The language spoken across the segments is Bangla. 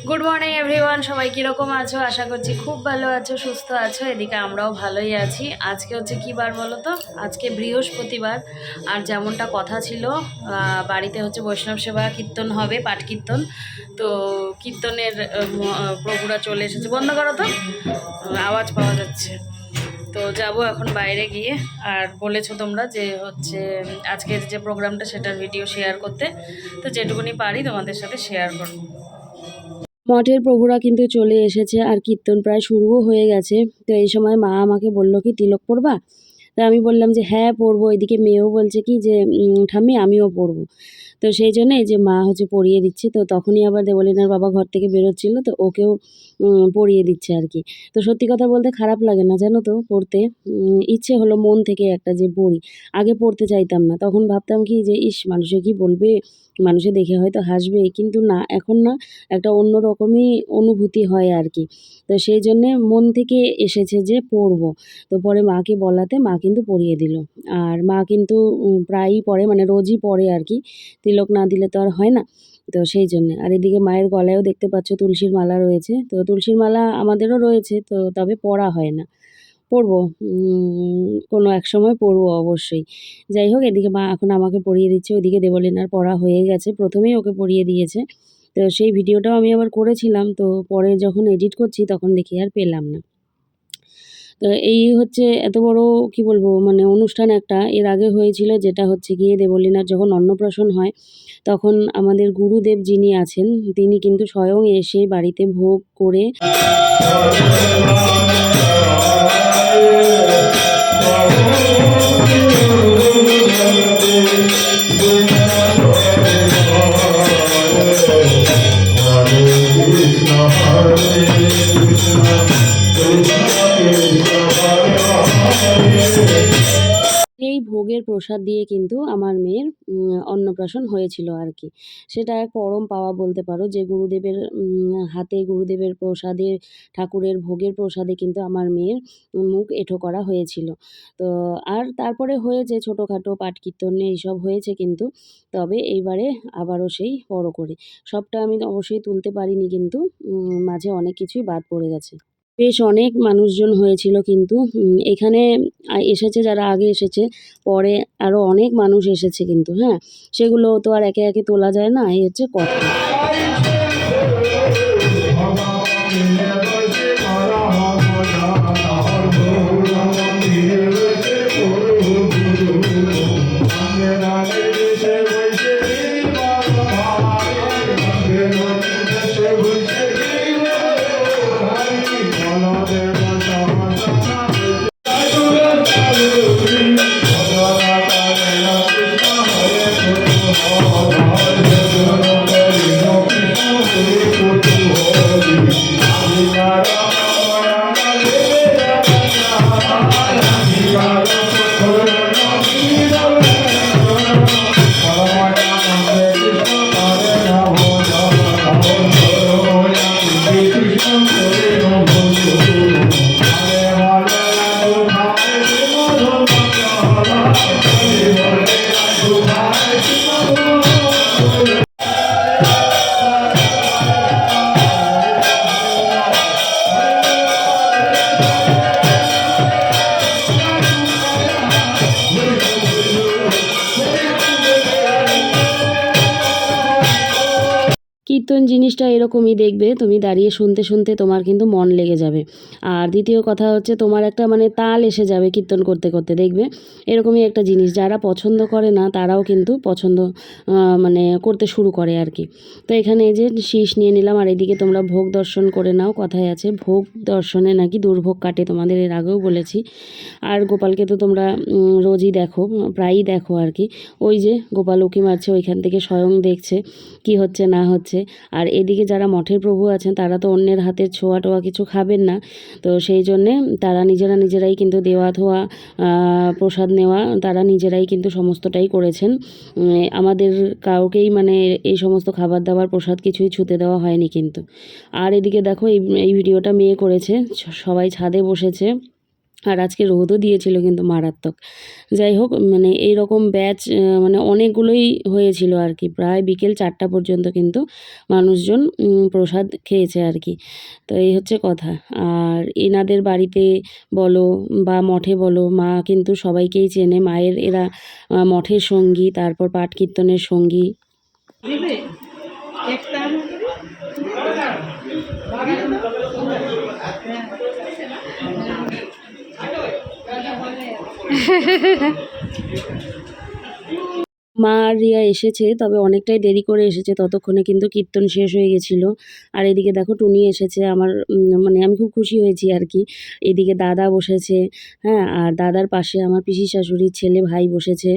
গুড মর্নিং এভরিওয়ান, সবাই কীরকম আছো? আশা করছি খুব ভালো আছো, সুস্থ আছো। এদিকে আমরাও ভালোই আছি। আজকে হচ্ছে কী বার বলো তো? আজকে বৃহস্পতিবার। আর যেমনটা কথা ছিল, বাড়িতে হচ্ছে বৈষ্ণব সেবা কীর্তন হবে, পাঠ কীর্তন। তো কীর্তনের প্রভুরা চলে এসেছে। বন্ধ করো তো, আওয়াজ পাওয়া যাচ্ছে। তো যাব এখন বাইরে গিয়ে। আর বলেছো তোমরা যে হচ্ছে আজকের যে প্রোগ্রামটা সেটার ভিডিও শেয়ার করতে, তো যেটুকুনি পারি তোমাদের সাথে শেয়ার করবো। মঠের প্রভুরা কিন্তু চলে এসেছে আর কীর্তন প্রায় শুরুও হয়ে গেছে। তো এই সময় মা আমাকে বলল কি, তিলক পড়বা? তা আমি বললাম যে হ্যাঁ পড়বো। এদিকে মেয়েও বলছে কি যে ঠাম্মি আমিও পড়বো। তো সেই জন্য এই যে মা হচ্ছে পড়িয়ে দিচ্ছে। তো তখনই আবার দেবলীনার বাবা ঘর থেকে বেরোচ্ছিল, তো ওকেও পড়িয়ে দিচ্ছে আর কি। তো সত্যি কথা বলতে খারাপ লাগে না জানো তো পড়তে। ইচ্ছে হলো মন থেকে একটা যে পড়ি। আগে পড়তে চাইতাম না, তখন ভাবতাম কি যে ইস মানুষে কি বলবে, মানুষে দেখে হয়তো হাসবে, কিন্তু না, এখন না একটা অন্য রকমই অনুভূতি হয় আর কি। তো সেই জন্যে মন থেকে এসেছে যে পড়বো। তো পরে মাকে বলাতে মা কিন্তু পড়িয়ে দিল। আর মা কিন্তু প্রায়ই পড়ে, মানে রোজই পড়ে আর কি। তিলক না দিলে তো আর হয় না। তো সেই জন্যে। আর এদিকে মায়ের গলায়ও দেখতে পাচ্ছ তুলসীর মালা রয়েছে। তো তুলসীর মালা আমাদেরও রয়েছে, তো তবে পরা হয় না। পরবো, কোনো এক সময় পরবো অবশ্যই। যাই হোক, এদিকে মা এখন আমাকে পরিয়ে দিচ্ছে, ওইদিকে দেবলীনার পড়া হয়ে গেছে। ১ম এই ওকে পরিয়ে দিয়েছে। তো সেই ভিডিওটাও আমি আবার করেছিলাম। তো পরে যখন এডিট করছি তখন দেখি আর পেলাম না। তো এই হচ্ছে এত বড় কি বলবো, মানে অনুষ্ঠান একটা এর আগে হয়েছিল, যেটা হচ্ছে গিয়ে দেবলীনার যখন অন্নপ্রাশন হয়, তখন আমাদের গুরুদেব যিনি আছেন তিনি কিন্তু স্বয়ং এসে বাড়িতে ভোগ করে এই ভোগের প্রসাদ দিয়ে কিন্তু আমার মেয়ের অন্নপ্রাশন হয়েছিল আর কি। সেটা এক পরম পাওয়া বলতে পারো, যে গুরুদেবের হাতে গুরুদেবের প্রসাদে, ঠাকুরের ভোগের প্রসাদে কিন্তু আমার মেয়ের মুখ এঁঠো করা হয়েছিল। তো আর তারপরে হয়েছে ছোটোখাটো পাঠ কীর্তন এইসব হয়েছে কিন্তু। তবে এইবারে আবারও সেই বড় করে। সবটা আমি অবশ্যই তুলতে পারিনি, কিন্তু মাঝে অনেক কিছুই বাদ পড়ে গেছে। বেশ অনেক মানুষজন হয়েছিল কিন্তু। এখানে এসেছে যারা আগে এসেছে, পরে আরও অনেক মানুষ এসেছে কিন্তু, হ্যাঁ? সেগুলো তো আর একে একে তোলা যায় না, এই হচ্ছে কথা। কীর্তন জিনিসটা এরকমই, দেখবে তুমি দাঁড়িয়ে শুনতে শুনতে তোমার কিন্তু মন লেগে যাবে। আর দ্বিতীয় কথা হচ্ছে তোমার একটা মানে তাল এসে যাবে কীর্তন করতে করতে, দেখবে এরকমই একটা জিনিস। যারা পছন্দ করে না তারাও কিন্তু পছন্দ মানে করতে শুরু করে আর কি। তো এখানে এই যে শীষ নিয়ে নিলাম, আর এদিকে তোমরা ভোগ দর্শন করে নাও। কথায় আছে ভোগ দর্শনে নাকি দুর্ভোগ কাটে, তোমাদের এর আগেও বলেছি। আর গোপালকে তো তোমরা রোজই দেখো, প্রায়ই দেখো আর কি। ওই যে গোপাল উঁকি মারছে, ওইখান থেকে স্বয়ং দেখছে কি হচ্ছে না হচ্ছে। আর এদিকে যারা মঠের প্রভু আছেন তারা তো অন্যের হাতের ছোঁয়া টোয়া কিছু খাবেন না। তো সেই জন্যে তারা নিজেরাই কিন্তু দেওয়া ধোয়া, প্রসাদ নেওয়া, তারা নিজেরাই কিন্তু সমস্তটাই করেছেন। আমাদের কাউকেই মানে এই সমস্ত খাবার দাবার প্রসাদ কিছুই ছুঁতে দেওয়া হয়নি কিন্তু। আর এদিকে দেখো এই ভিডিওটা মেয়ে করেছে, সবাই ছাদে বসেছে। আর আজকে রোদও দিয়েছিল কিন্তু মারাত্মক। যাই হোক, মানে এই রকম ব্যাচ মানে অনেকগুলোই হয়েছিল আর কি, প্রায় বিকেল 4টা পর্যন্ত কিন্তু মানুষজন প্রসাদ খেয়েছে আর কি। তো এই হচ্ছে কথা। আর এনাদের বাড়িতে বলো বা মঠে বলো, মা কিন্তু সবাইকেই চেনে। মায়ের এরা মঠের সঙ্গী, তারপর পাঠ কীর্তনের সঙ্গী। মা আর রিয়া এসেছে, তবে অনেকটাই দেরি করে এসেছে, ততক্ষণে কিন্তু কীর্তন শেষ হয়ে গেছিলো। আর এদিকে দেখো টুনি এসেছে আমার, মানে আমি খুব খুশি হয়েছি আর কি। এদিকে দাদা বসেছে, হ্যাঁ, আর দাদার পাশে আমার পিসি শাশুড়ির ছেলে ভাই বসেছে।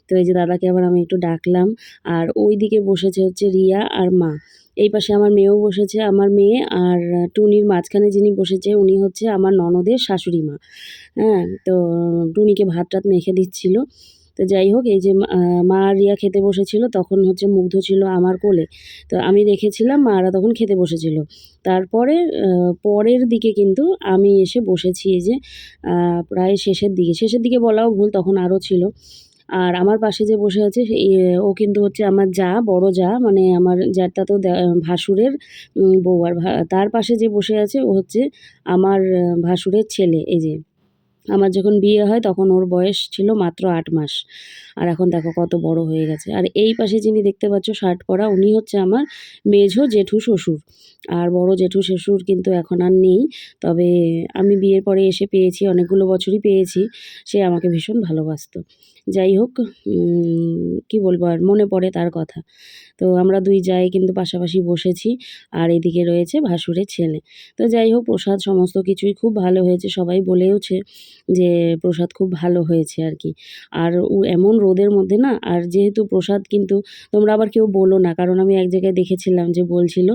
তো এই যে দাদাকে আবার আমি একটু ডাকলাম। আর ওই দিকে বসেছে হচ্ছে রিয়া আর মা। এই পাশে আমার মেয়েও বসেছে, আমার মেয়ে। আর টুনির মাঝখানে যিনি বসেছে উনি হচ্ছে আমার ননদের শাশুড়ি মা। হ্যাঁ, তো টুনিকে ভাত টাত মেখে দিচ্ছিল। তো যাই হোক, এই যে মা আর রিয়া খেতে বসেছিল, তখন হচ্ছে মুগ্ধ ছিল আমার কোলে। তো আমি রেখেছিলাম, মারা তখন খেতে বসেছিল। তারপরে পরের দিকে কিন্তু আমি এসে বসেছি, এই যে প্রায় শেষের দিকে বলাও ভুল, তখন আরও ছিল। আর আমার পাশে যে বসে আছে ও কিন্তু হচ্ছে আমার যা, বড় যা, মানে আমার জ্যাঠাতো ভাসুরের বউ। আর তার পাশে যে বসে আছে ও হচ্ছে আমার ভাসুরের ছেলে। এই যে আমার যখন বিয়ে হয় তখন ওর বয়স ছিল মাত্র 8 মাস। আর এখন দেখো কত বড় হয়ে গেছে। আর এই পাশে যিনি দেখতে পাচ্ছ শার্ট পরা, উনি হচ্ছে আমার মেঝো জেঠু শ্বশুর। আর বড় জেঠু শ্বশুর কিন্তু এখন আর নেই। তবে আমি বিয়ের পরে এসে পেয়েছি, অনেকগুলো বছরই পেয়েছি। সে আমাকে ভীষণ ভালোবাসতো। যাই হোক, কি বলবো আর, মনে পড়ে তার কথা। তো আমরা 2 জায়ে কিন্তু পাশাপাশি বসেছি। আর এদিকে রয়েছে ভাসুরের ছেলে। তো যাই হোক, প্রসাদ সমস্ত কিছুই খুব ভালো হয়েছে। সবাই বলেওছে যে প্রসাদ খুব ভালো হয়েছে আর কি। আর এমন রোদের মধ্যে না, আর যেহেতু প্রসাদ কিন্তু তোমরা আবার কেউ বলো না, কারণ আমি এক জায়গায় দেখেছিলাম যে বলছিল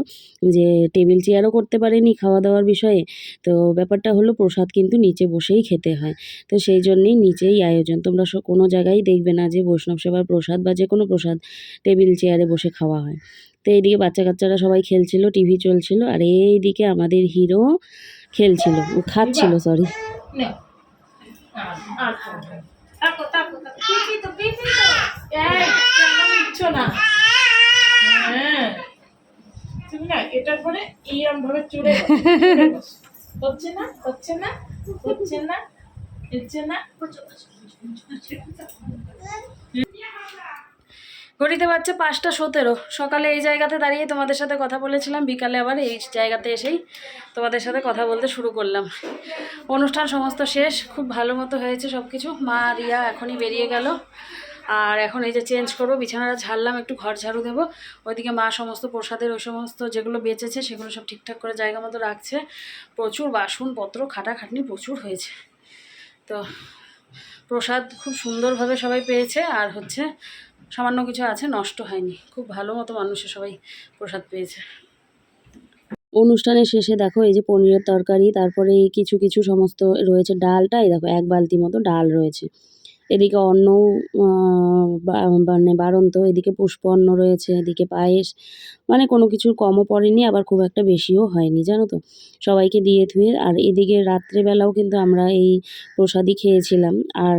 যে টেবিল চেয়ারও করতে পারেনি খাওয়া দাওয়ার বিষয়ে। তো ব্যাপারটা হলো প্রসাদ কিন্তু নিচে বসেই খেতে হয়। তো সেই জন্যেই নিচেই আয়োজন। তোমরা কোনো জায়গায় দেখবে না যে বৈষ্ণব সেবার প্রসাদ বা যে কোনো প্রসাদ টেবিল চেয়ারে বসে খাওয়া হয়। তো এইদিকে বাচ্চা কাচ্চারা সবাই খেলছিল, টিভি চলছিল। আর এইদিকে আমাদের হিরো খেলছিল, খাচ্ছিল, সরি। এটার পরে এইরকম ভাবে চড়ে হচ্ছে না, হচ্ছে না, হচ্ছে না, হচ্ছে না। ঘড়িতে বাজছে 5টা 17। সকালে এই জায়গাতে দাঁড়িয়ে তোমাদের সাথে কথা বলেছিলাম, বিকালে আবার এই জায়গাতে এসেই তোমাদের সাথে কথা বলতে শুরু করলাম। অনুষ্ঠান সমস্ত শেষ, খুব ভালো মতো হয়েছে সব কিছু। মা রিয়া এখনই বেরিয়ে গেল। আর এখন এই যে চেঞ্জ করবো, বিছানাটা ঝাড়লাম, একটু ঘর ঝাড়ু দেবো। ওইদিকে মা সমস্ত প্রসাদের ওই সমস্ত যেগুলো বেঁচেছে সেগুলো সব ঠিকঠাক করে জায়গা মতো রাখছে। প্রচুর বাসনপত্র, খাটাখাটনি প্রচুর হয়েছে। তো প্রসাদ খুব সুন্দরভাবে সবাই পেয়েছে। আর হচ্ছে সামান্য কিছু আছে, নষ্ট হয়নি। খুব ভালো মতো মানুষের সবাই প্রসাদ পেয়েছে। অনুষ্ঠানের শেষে দেখো এই যে পনিরের তরকারি, তারপরে কিছু কিছু সমস্ত রয়েছে। ডালটা এই দেখো 1 বালতি মতো ডাল রয়েছে। এদিকে অন্নও মানে বাড়ন্ত, এদিকে পুষ্প অন্ন রয়েছে, এদিকে পায়েস। মানে কোনো কিছুর কমও পড়েনি, আবার খুব একটা বেশিও হয়নি, জানো তো, সবাইকে দিয়ে থুয়ে। আর এদিকে রাত্রেবেলাও কিন্তু আমরা এই প্রসাদই খেয়েছিলাম। আর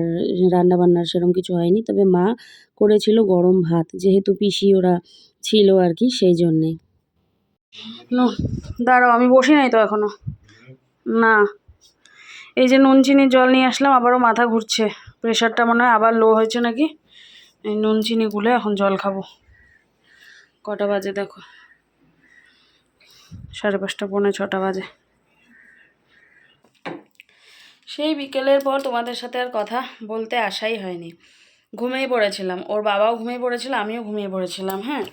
রান্নাবান্নার সেরকম কিছু হয়নি, তবে মা করেছিল গরম ভাত, যেহেতু পিসি ওরা ছিল আর কি, সেই জন্যে। দাঁড়াও, আমি বসি নাই তো এখনো। না, এই যে নুন চিনির জল নিয়ে আসলাম, আবারও মাথা ঘুরছে। প্রেশারটা মনে হয় আবার লো হয়েছে নাকি। এই নুন চিনি গুলে এখন জল খাবো। কটা বাজে দেখো, 5:30 6টা বাজে। সেই বিকেলের পর তোমাদের সাথে আর কথা বলতে আসাই হয়নি। ঘুমিয়ে পড়েছিলাম, ওর বাবাও ঘুমিয়ে পড়েছিল, আমিও ঘুমিয়ে পড়েছিলাম। হ্যাঁ,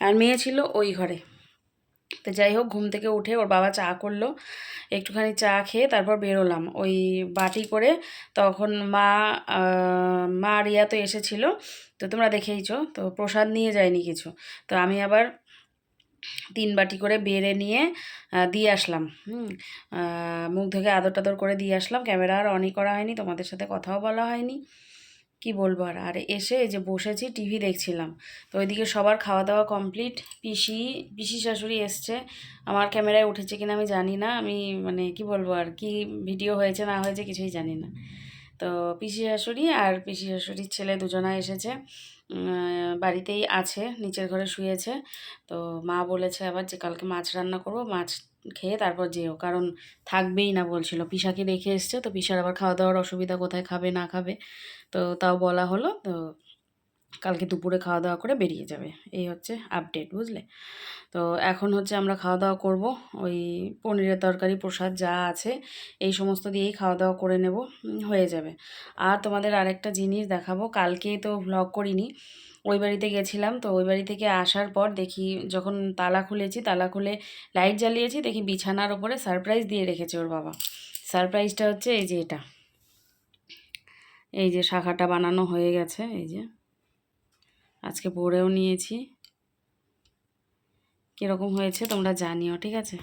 আর মেয়ে ছিল ওই ঘরে। তো যাই হোক, ঘুম থেকে উঠে ওর বাবা চা করলো, একটুখানি চা খেয়ে তারপর বেরোলাম ওই বাটি করে। তখন মা রিয়া তো এসেছিলো, তো তোমরা দেখেইছো, তো প্রসাদ নিয়ে যায়নি কিছু। তো আমি আবার 3 বাটি করে বেড়ে নিয়ে দিয়ে আসলাম। মুখ থেকে আদর টাদর করে দিয়ে আসলাম। ক্যামেরা আর অনই করা হয়নি, তোমাদের সাথে কথাও বলা হয়নি। কি বলবো আর আর এসে এই যে বসেছি টিভি দেখছিলাম। তো ওইদিকে সবার খাওয়া দাওয়া কমপ্লিট। পিসি শাশুড়ি এসছে। আমার ক্যামেরায় উঠেছে কিনা আমি জানি না, আমি মানে কি বলবো আর, কি ভিডিও হয়েছে না হয়েছে কিছুই জানি না। তো পিসি শাশুড়ি আর পিসি শাশুড়ির ছেলে দুজনা এসেছে, বাড়িতেই আছে, নিচের ঘরে শুয়েছে। তো মা বলেছে আবার যে কালকে মাছ রান্না করবো, মাছ খেয়ে তারপর যেও, কারণ থাকবেই না বলছিল, পিসাকে রেখে এসছে। তো পিসার আবার খাওয়া দাওয়ার অসুবিধা, কোথায় খাবে না খাবে। তো তাও বলা হলো, তো কালকে দুপুরে খাওয়া দাওয়া করে বেরিয়ে যাবে, এই হচ্ছে আপডেট, বুঝলে। তো এখন হচ্ছে আমরা খাওয়া দাওয়া করব, ওই পনিরের তরকারি প্রসাদ যা আছে এই সমস্ত দিয়েই খাওয়া দাওয়া করে নেব, হয়ে যাবে। আর তোমাদের আরেকটা জিনিস দেখাবো, কালকে তো ভ্লগ করিনি, ওই বাড়িতে গেছিলাম। তো ওই বাড়ি থেকে আসার পর দেখি, যখন তালা খুলেছি, তালা খুলে লাইট জ্বালিয়েছি, দেখি বিছানার ওপরে সারপ্রাইজ দিয়ে রেখেছে ওর বাবা। সারপ্রাইজটা হচ্ছে এই যে এটা, এই যে শাখাটা বানানো হয়ে গেছে, এই যে আজকে পরেও নিয়েছি, কীরকম হয়েছে তোমরা জানিও, ঠিক আছে।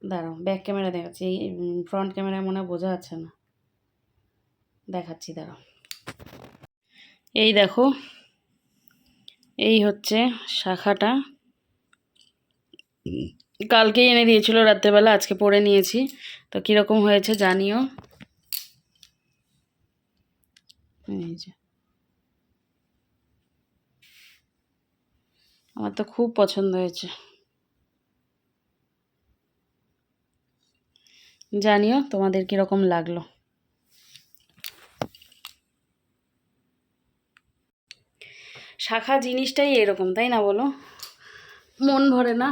দাঁড়াও, ব্যাক ক্যামেরা দেখাচ্ছি, এই ফ্রন্ট ক্যামেরায় মনে হয় বোঝা যাচ্ছে না, দেখাচ্ছি দাঁড়াও। এই দেখো, এই হচ্ছে শাখাটা, কালকেই এনে দিয়েছিল রাত্রেবেলা, আজকে পরে নিয়েছি। তো কীরকম হয়েছে জানিও। এই যে আমার তো খুব পছন্দ হয়েছে, জানিও তোমাদের কীরকম লাগলো। শাখা জিনিসটাই এরকম, তাই না বলো, মন ভরে না।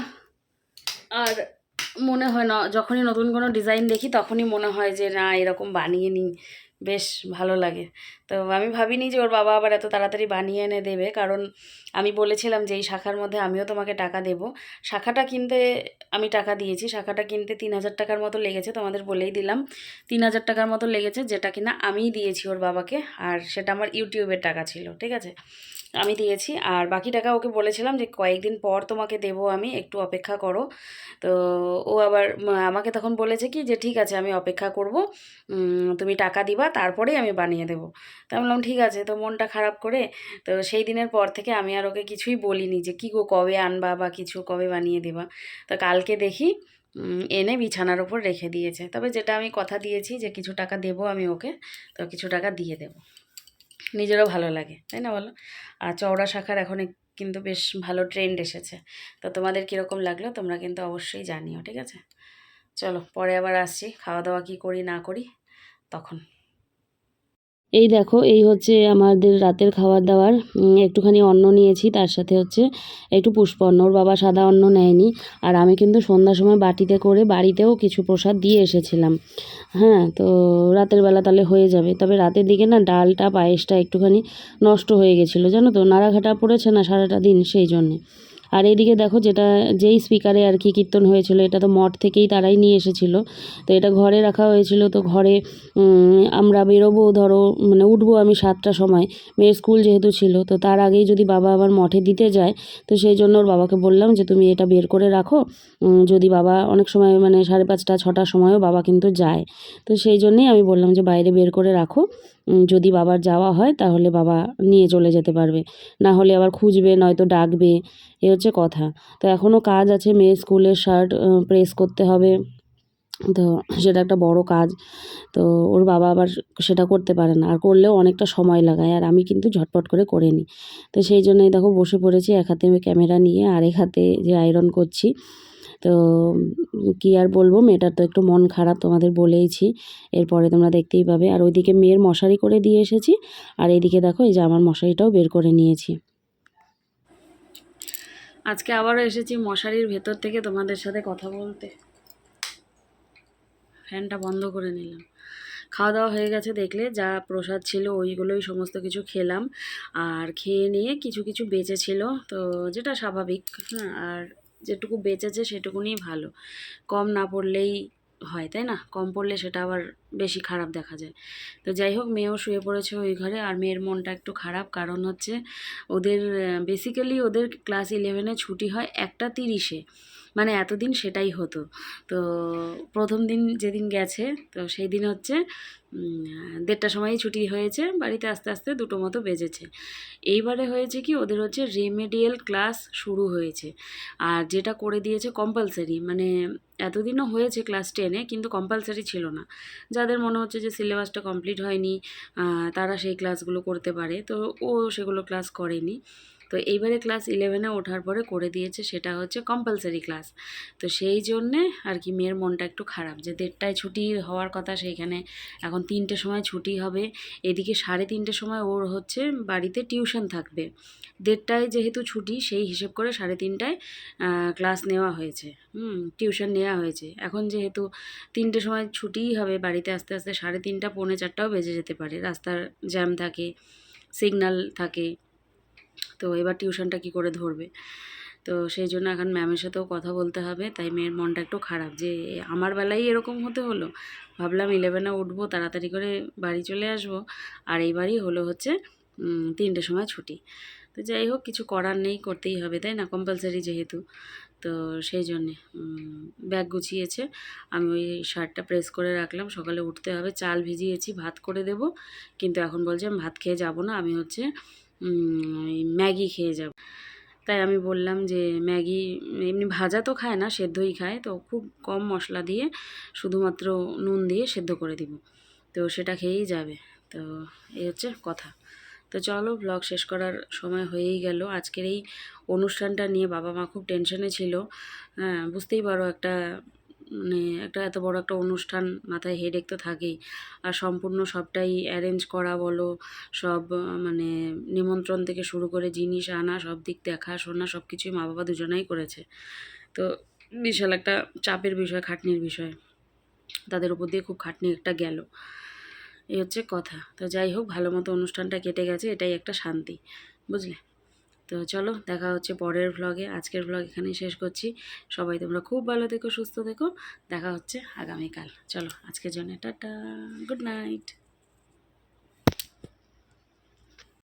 আর মনে হয় না, যখনই নতুন কোনো ডিজাইন দেখি তখনই মনে হয় যে না এরকম বানিয়ে নিই, বেশ ভালো লাগে। তো আমি ভাবিনি যে ওর বাবা আবার এত তাড়াতাড়ি বানিয়ে এনে দেবে, কারণ আমি বলেছিলাম যে এই শাখার মধ্যে আমিও তোমাকে টাকা দেব। শাখাটা কিনতে আমি টাকা দিয়েছি, শাখাটা কিনতে 3,000 টাকার মতো লেগেছে, তোমাদের বলেই দিলাম 3,000 টাকার মতো লেগেছে, যেটা কিনা আমিই দিয়েছি ওর বাবাকে, আর সেটা আমার ইউটিউবের টাকা ছিল, ঠিক আছে, আমি দিয়েছি। আর বাকি টাকা ওকে বলেছিলাম যে কয়েকদিন পর তোমাকে দেবো, আমি একটু অপেক্ষা করো। তো ও আবার আমাকে তখন বলেছে কি যে ঠিক আছে আমি অপেক্ষা করব, তুমি টাকা দিবা তারপরেই আমি বানিয়ে দেবো। তো আমি বললাম ঠিক আছে। তো মনটা খারাপ করে, তো সেই দিনের পর থেকে আমি আর ওকে কিছুই বলিনি যে কী গো কবে আনবা বা কিছু, কবে বানিয়ে দেবা। তো কালকে দেখি এনে বিছানার ওপর রেখে দিয়েছে। তবে যেটা আমি কথা দিয়েছি যে কিছু টাকা দেবো আমি ওকে, তো কিছু টাকা দিয়ে দেবো, নিজেরও ভালো লাগে, তাই না বলো। আর চওড়া শাখার এখন কিন্তু বেশ ভালো ট্রেন্ড এসেছে। তো তোমাদের কীরকম লাগলো তোমরা কিন্তু অবশ্যই জানিও, ঠিক আছে। চলো পরে আবার আসছি, খাওয়া দাওয়া কী করি না করি তখন। এই দেখো, এই হচ্ছে আমাদের রাতের খাবার দাবার, একটুখানি অন্ন নিয়েছি, তার সাথে হচ্ছে একটু পুষ্পান্ন, ওর বাবা সাদা অন্ন নেয়নি। আর আমি কিন্তু সন্ধ্যার সময় বাটিতে করে বাড়িতেও কিছু প্রসাদ দিয়ে এসেছিলাম। হ্যাঁ, তো রাতের বেলা তাহলে হয়ে যাবে। তবে রাতের দিকে না ডালটা পায়েসটা একটুখানি নষ্ট হয়ে গেছিলো, জানো তো, নাড়াঘাটা পড়েছে না সারাটা দিন, সেই জন্যে। আর এইদিকে দেখো, যেই স্পিকারে আর কি কীর্তন হয়েছিল, এটা তো মঠ থেকেই তারাই নিয়ে এসেছিলো। তো এটা ঘরে রাখা হয়েছিল। তো ঘরে আমরা বেরোবো, ধরো মানে উঠবো আমি 7টার সময়, মেয়ের স্কুল যেহেতু ছিল, তো তার আগেই যদি বাবা আবার মঠে দিতে যায়, তো সেই জন্য ওর বাবাকে বললাম যে তুমি এটা বের করে রাখো, যদি বাবা অনেক সময় মানে 5:30 6টার সময়ও বাবা কিন্তু যায়, তো সেই জন্যেই আমি বললাম যে বাইরে বের করে রাখো, যদি বাবার যাওয়া হয় তাহলে বাবা নিয়ে চলে যেতে পারবে, না হলে আবার খুঁজবে, নয়তো ডাকবে, এ হচ্ছে কথা। তো এখনও কাজ আছে, মেয়ের স্কুলের শার্ট প্রেস করতে হবে, তো সেটা একটা বড় কাজ। তো ওর বাবা আবার সেটা করতে পারে না, আর করলেও অনেকটা সময় লাগায়, আর আমি কিন্তু ঝটপট করে নিই। তো সেই জন্যই দেখো বসে পড়েছি, এক হাতে আমি ক্যামেরা নিয়ে আর এক হাতে যে আয়রন করছি। তো কী আর বলবো, মেয়েটার তো একটু মন খারাপ, তোমাদের বলেইছি, এরপরে তোমরা দেখতেই পাবে। আর ওইদিকে মেয়ের মশারি করে দিয়ে এসেছি, আর এইদিকে দেখো এই যে আমার মশারিটাও বের করে নিয়েছি। আজকে আবারও এসেছি মশারির ভেতর থেকে তোমাদের সাথে কথা বলতে। ফ্যানটা বন্ধ করে নিলাম। খাওয়া দাওয়া হয়ে গেছে, দেখলে যা প্রসাদ ছিল ওইগুলোই সমস্ত কিছু খেলাম। আর খেয়ে নিয়ে কিছু কিছু বেঁচেছিল, তো যেটা স্বাভাবিক, হ্যাঁ, আর যেটুকু বেঁচেছে সেটুকুনি ভালো, কম না পড়লেই হয়, তাই না, কম পড়লে সেটা আবার বেশি খারাপ দেখা যায়। তো যাই হোক, মেয়েও শুয়ে পড়েছে ওই ঘরে, আর মেয়ের মনটা একটু খারাপ, কারণ হচ্ছে ওদের বেসিক্যালি ওদের ক্লাস 11-এ ছুটি হয় 1টা 30-এ, মানে এতদিন সেটাই হতো। তো প্রথম দিন যেদিন গেছে তো সেই দিন হচ্ছে 1:30টার সময়ই ছুটি হয়েছে, বাড়িতে আস্তে আস্তে 2টো মতো বেজেছে। এইবারে হয়েছে কি, ওদের হচ্ছে রেমেডিয়াল ক্লাস শুরু হয়েছে, আর যেটা করে দিয়েছে কম্পালসারি। মানে এতদিনও হয়েছে ক্লাস 10-এ, কিন্তু কম্পালসারি ছিল না। যাদের মনে হচ্ছে যে সিলেবাসটা কমপ্লিট হয়নি তারা সেই ক্লাসগুলো করতে পারে, তো ও সেগুলো ক্লাস করেনি। তো এইবারে ক্লাস 11-এ ওঠার পরে করে দিয়েছে, সেটা হচ্ছে কম্পালসারি ক্লাস। তো সেই জন্যে আর কি মেয়ের মনটা একটু খারাপ, যে 1:30টায় ছুটি হওয়ার কথা, সেইখানে এখন 3টের সময় ছুটি হবে। এদিকে 3:30টার সময় ওর হচ্ছে বাড়িতে টিউশন থাকবে। 1:30টায় যেহেতু ছুটি, সেই হিসেব করে 3:30টায় ক্লাস নেওয়া হয়েছে, টিউশন নেওয়া হয়েছে। এখন যেহেতু 3টের সময় ছুটিই হবে, বাড়িতে আস্তে আস্তে 3:30, 3:45টাও বেজে যেতে পারে, রাস্তার জ্যাম থাকে, সিগন্যাল থাকে। তো এবার টিউশনটা কি করে ধরবে? তো সেই জন্য এখন ম্যামের সাথেও কথা বলতে হবে। তাই মেয়ের মনটা একটু খারাপ যে আমার বেলায় এরকম হতে হলো। ভাবলাম 11-এ উঠবো, তাড়াতাড়ি করে বাড়ি চলে আসবো, আর এইবারই হলো হচ্ছে 3টের সময় ছুটি। তো যাই হোক, কিছু করার নেই, করতেই হবে, তাই না, কম্পালসারি যেহেতু। তো সেই জন্যে ব্যাগ গুছিয়েছে, আমি ওই শার্টটা প্রেস করে রাখলাম, সকালে উঠতে হবে। চাল ভিজিয়েছি, ভাত করে দেব, কিন্তু এখন বলছে আমি ভাত খেয়ে যাব না, আমি হচ্ছে এই ম্যাগি খেয়ে যাব। তাই আমি বললাম যে ম্যাগি এমনি ভাজা তো খায় না, সেদ্ধই খায়, তো খুব কম মশলা দিয়ে শুধুমাত্র নুন দিয়ে সেদ্ধ করে দিব, তো সেটা খেয়েই যাবে। তো এই হচ্ছে কথা। তো চলো, ব্লগ শেষ করার সময় হয়েই গেল। আজকের এই অনুষ্ঠানটা নিয়ে বাবা মা খুব টেনশনে ছিল। হ্যাঁ, বুঝতেই পারো, মানে একটা এত বড় একটা অনুষ্ঠান, মাথায় হেডেক তো থাকেই। আর সম্পূর্ণ সবটাই অ্যারেঞ্জ করা বলো, সব মানে নিমন্ত্রণ থেকে শুরু করে জিনিস আনা, সব দিক দেখাশোনা সব কিছুই মা বাবা দুজনেই করেছে। তো বিশাল একটা চাপের বিষয়, খাটনির বিষয়, তাদের উপর দিয়ে খুব খাটনি একটা গেল। এই হচ্ছে কথা। তো যাই হোক, ভালো মতো অনুষ্ঠানটা কেটে গেছে, এটাই একটা শান্তি, বুঝলে। তো চলো, দেখা হচ্ছে পরের ভ্লগে। আজকের ভ্লগ এখানেই শেষ করছি। সবাই তোমরা খুব ভালো থেকো, সুস্থ থেকো। দেখা হচ্ছে আগামীকাল। চলো, আজকের জন্য টাটা, গুড নাইট।